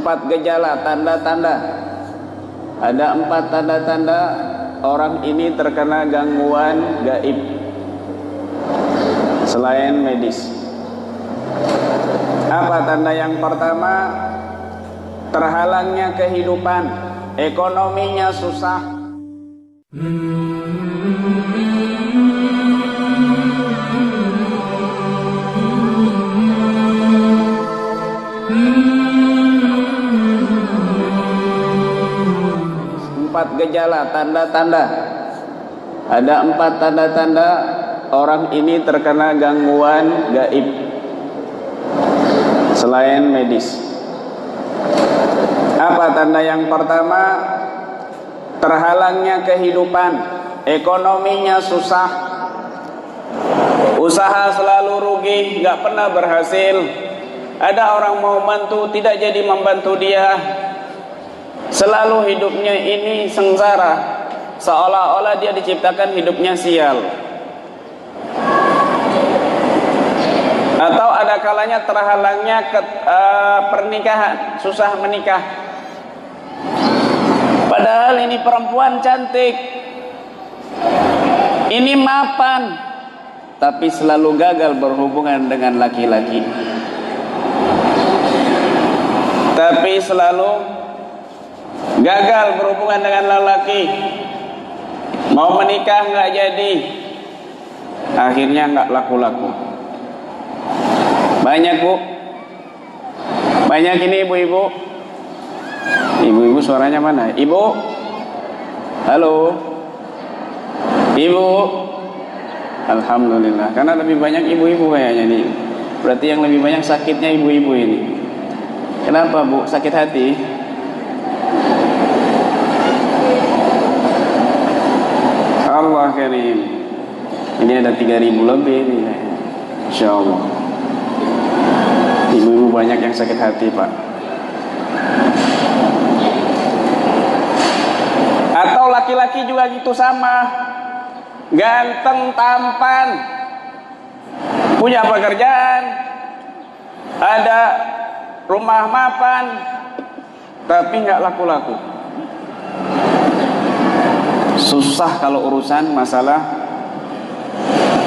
Empat gejala, tanda-tanda. Ada 4 tanda-tanda orang ini terkena gangguan gaib selain medis. Apa tanda yang pertama? Terhalangnya kehidupan, ekonominya susah. Empat gejala, tanda-tanda. Ada 4 tanda-tanda orang ini terkena gangguan gaib selain medis. Apa tanda yang pertama? Terhalangnya kehidupan, ekonominya susah, usaha selalu rugi, gak pernah berhasil. Ada orang mau bantu, tidak jadi membantu dia. Selalu hidupnya ini sengsara, seolah-olah dia diciptakan hidupnya sial. Atau ada kalanya terhalangnya pernikahan, susah menikah. Padahal ini perempuan cantik, ini mapan, tapi selalu gagal berhubungan dengan laki-laki. Tapi selalu gagal berhubungan dengan lelaki. Mau menikah nggak jadi, akhirnya nggak laku-laku. Banyak bu, banyak ini ibu-ibu. Ibu-ibu suaranya mana? Ibu, halo, ibu. Alhamdulillah, karena lebih banyak ibu-ibu kayaknya nih. Berarti yang lebih banyak sakitnya ibu-ibu ini. Kenapa bu? Sakit hati? Allah karim. Ini ada 3.000 lebih ini. Insya Allah. Ibu-ibu banyak yang sakit hati pak. Atau laki-laki juga gitu sama, ganteng, tampan, punya pekerjaan, ada rumah mapan, tapi nggak laku-laku. Susah kalau urusan masalah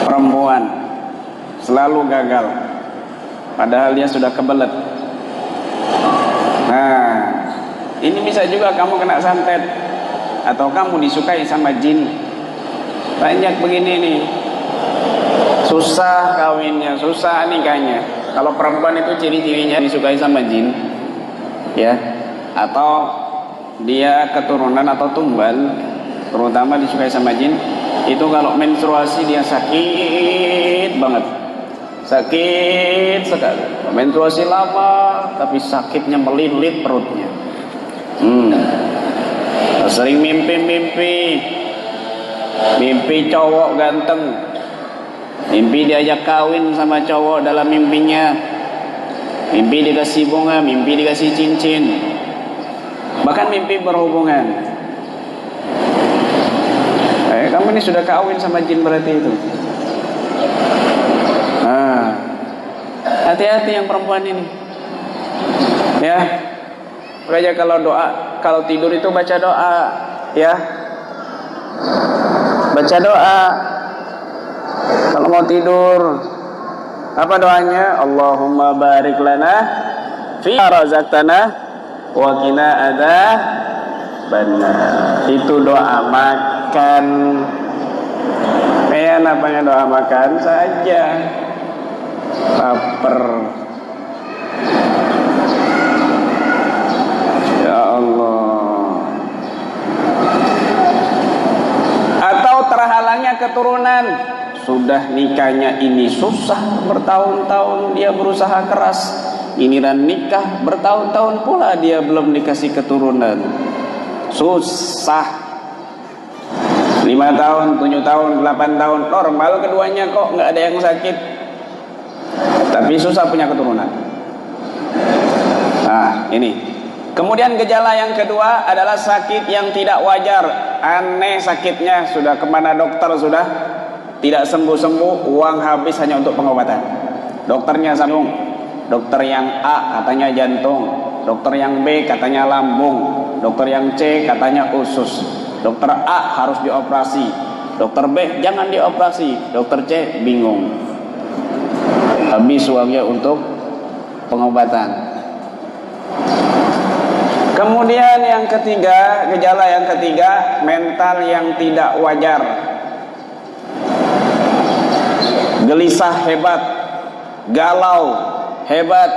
perempuan, selalu gagal, padahal dia sudah kebelet. Nah, ini bisa juga kamu kena santet, atau kamu disukai sama jin. Banyak begini nih, susah kawinnya, susah nikahnya. Kalau perempuan itu ciri-cirinya disukai sama jin, ya, atau dia keturunan atau tumbal, terutama disukai sama jin. Itu kalau menstruasi dia sakit banget, sakit sekali. Menstruasi lama, tapi sakitnya melilit perutnya. Sering mimpi cowok ganteng, mimpi diajak kawin sama cowok dalam mimpinya, mimpi dikasih bunga, mimpi dikasih cincin, bahkan mimpi berhubungan. Kamu ini sudah kawin sama jin berarti itu. Hati-hati yang perempuan ini, ya. Makanya kalau doa, kalau tidur itu baca doa, ya. Baca doa. Kalau mau tidur, apa doanya? Allahumma barik lana fi razaqtana wa qina adzabannar. Itu doa makan. Namanya doa makan saja. Lapar. Ya Allah. Atau terhalangnya keturunan. Sudah nikahnya ini susah, bertahun-tahun dia berusaha keras. Giliran nikah bertahun-tahun pula dia belum dikasih keturunan. Susah. 5 tahun, 7 tahun, 8 tahun normal keduanya kok, nggak ada yang sakit. Tapi susah punya keturunan. Nah, ini. Kemudian gejala yang kedua adalah sakit yang tidak wajar. Aneh sakitnya, sudah kemana dokter sudah tidak sembuh-sembuh, uang habis hanya untuk pengobatan. Dokternya sambung, dokter yang A katanya jantung, dokter yang B katanya lambung, dokter yang C katanya usus, dokter A harus dioperasi, dokter B jangan dioperasi, dokter C bingung. Habis uangnya untuk pengobatan. Kemudian yang ketiga, gejala yang ketiga, mental yang tidak wajar. Gelisah hebat, galau hebat,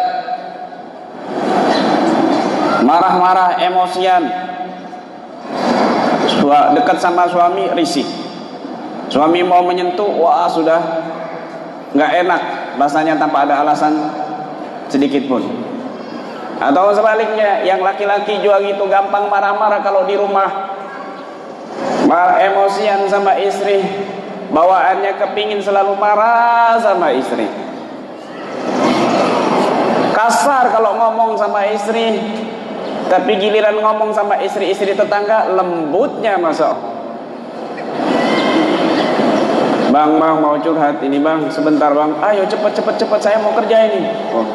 marah-marah, emosian, dekat sama suami risih, suami mau menyentuh, wah sudah nggak enak rasanya tanpa ada alasan sedikit pun. Atau sebaliknya, yang laki-laki juga gitu, gampang marah-marah kalau di rumah, emosian sama istri, bawaannya kepingin selalu marah sama istri, kasar kalau ngomong sama istri, tapi giliran ngomong sama istri-istri tetangga lembutnya masuk. Bang mau curhat ini bang, sebentar bang, ayo cepet saya mau kerja ini. Oh.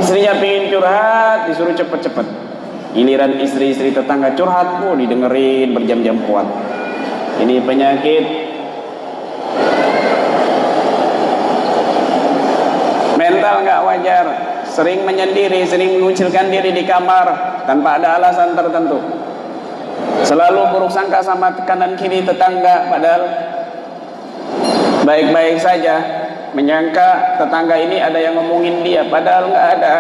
Istrinya pingin curhat, disuruh cepet. Giliran istri-istri tetangga curhat, didengerin berjam-jam kuat. Ini penyakit mental nggak wajar, sering menyendiri, sering mengucilkan diri di kamar tanpa ada alasan tertentu. Selalu buruk sangka sama kanan kiri tetangga, padahal baik-baik saja, menyangka tetangga ini ada yang ngomongin dia, padahal nggak ada.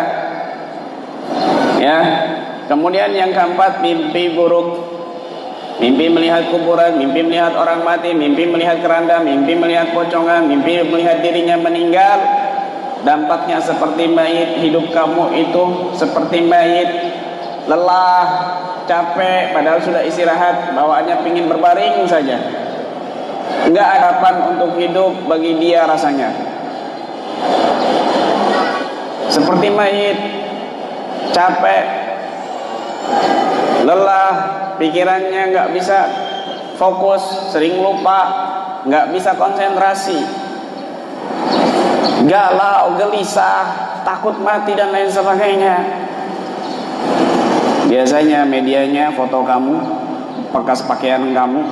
Ya. Kemudian yang keempat, mimpi buruk, mimpi melihat kuburan, mimpi melihat orang mati, mimpi melihat keranda, mimpi melihat pocongan, mimpi melihat dirinya meninggal. Dampaknya seperti mayit, hidup kamu itu seperti mayit, lelah, capek, padahal sudah istirahat, bawaannya pingin berbaring saja. Enggak harapan untuk hidup bagi dia rasanya. Seperti mayit, capek, lelah, pikirannya enggak bisa fokus, sering lupa, enggak bisa konsentrasi, galau, gelisah, takut mati dan lain sebagainya. Biasanya medianya foto kamu, bekas pakaian kamu,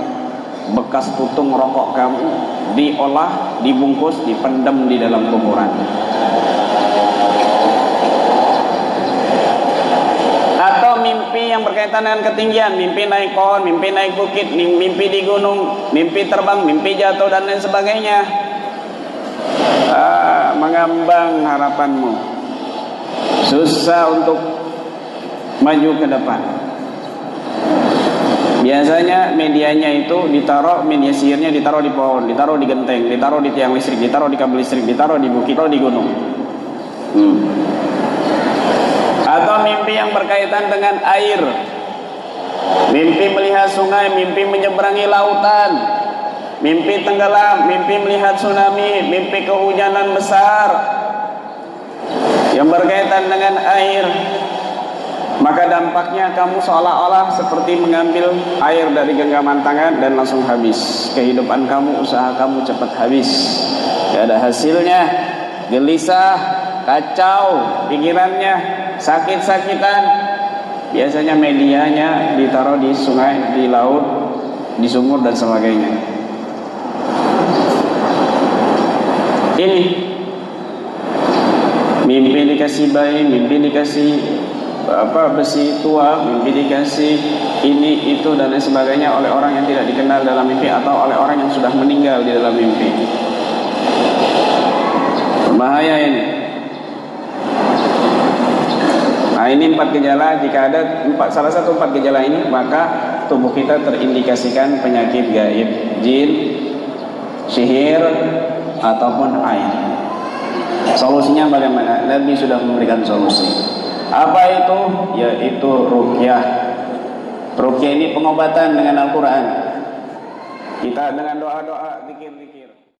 bekas putung rokok kamu, diolah, dibungkus, dipendam di dalam kuburan. Atau mimpi yang berkaitan dengan ketinggian, mimpi naik pohon, mimpi naik bukit, mimpi di gunung, mimpi terbang, mimpi jatuh dan lain sebagainya. Mengambang harapanmu, susah untuk maju ke depan. Biasanya medianya itu ditaruh, media sihirnya ditaruh di pohon, ditaruh di genteng, ditaruh di tiang listrik, ditaruh di kabel listrik, ditaruh di bukit, ditaruh di gunung. Atau mimpi yang berkaitan dengan air, mimpi melihat sungai, mimpi menyeberangi lautan, mimpi tenggelam, mimpi melihat tsunami, mimpi kehujanan besar yang berkaitan dengan air. Maka dampaknya kamu seolah-olah seperti mengambil air dari genggaman tangan dan langsung habis. Kehidupan kamu, usaha kamu cepat habis, tidak ada hasilnya, gelisah, kacau pikirannya, sakit-sakitan. Biasanya medianya ditaruh di sungai, di laut, di sumur dan sebagainya. Ini mimpi dikasih bayi, mimpi dikasih besi tua, mimpi dikasih ini itu dan lain sebagainya oleh orang yang tidak dikenal dalam mimpi atau oleh orang yang sudah meninggal di dalam mimpi. Berbahaya ini. Nah, ini 4 gejala. Jika ada salah satu 4 gejala ini, maka tubuh kita terindikasikan penyakit gaib, jin, sihir ataupun ain. Solusinya bagaimana? Nabi sudah memberikan solusi. Apa itu? Yaitu ruqyah. Ruqyah ini pengobatan dengan Al-Quran. Kita dengan doa-doa, zikir-zikir.